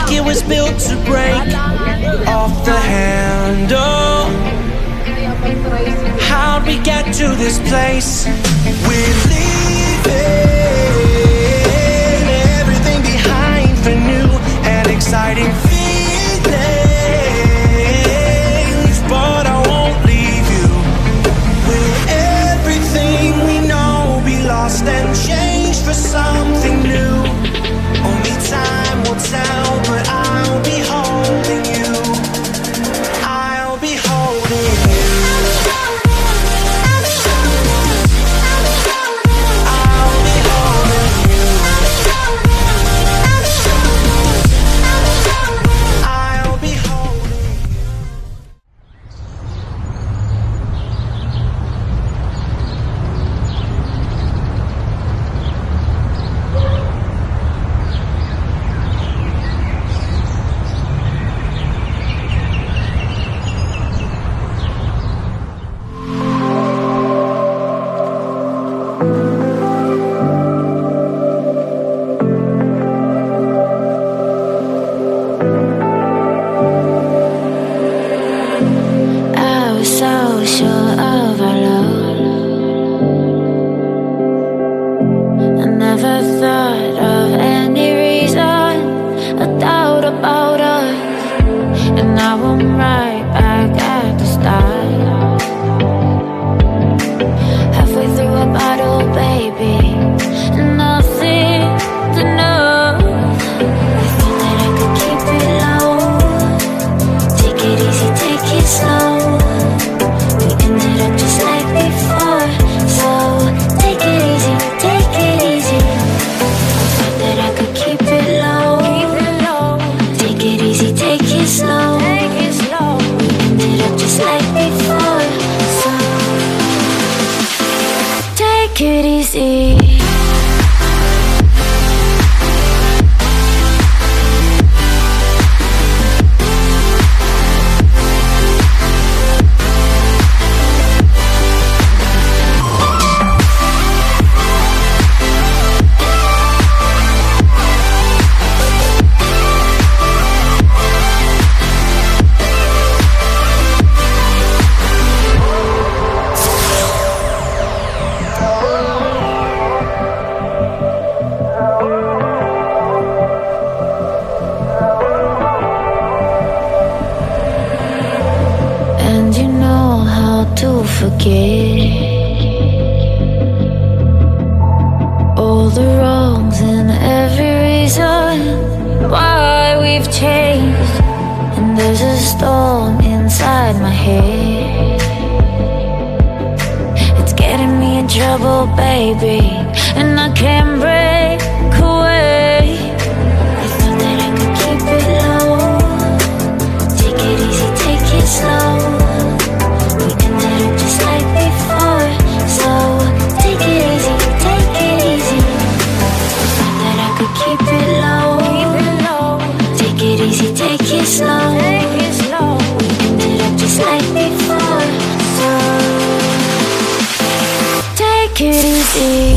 like it was built to break off the handle. How'd we get to this place? We're leaving everything behind for new and exciting feelings, but I won't leave you. Will everything we know be lost and changed for something new? Only time will tell, but I'll be holding you. I'll be holding you. I'll be holding you. I'll be holding you. I was so sure of our love. I never thought of any reason, a doubt about us. And now I'm right back at the start. Halfway through a bottle, baby, and nothing to know. I thought that I could keep it low. Take it easy, take it slow. We ended up just like before, so take it easy, take it easy. I thought that I could keep it low. Take it easy, take it slow. We ended up just like before, so take it easy. And you know how to forget all the wrongs and every reason why we've changed. And there's a storm inside my head. It's getting me in trouble, baby, and I can't break away. I thought that I could keep it low. Take it easy, take it slow. We ended up just like before, so take it easy, take it easy. I thought that I could keep it low. Take it easy, take it slow. We ended up just like before, so take it easy.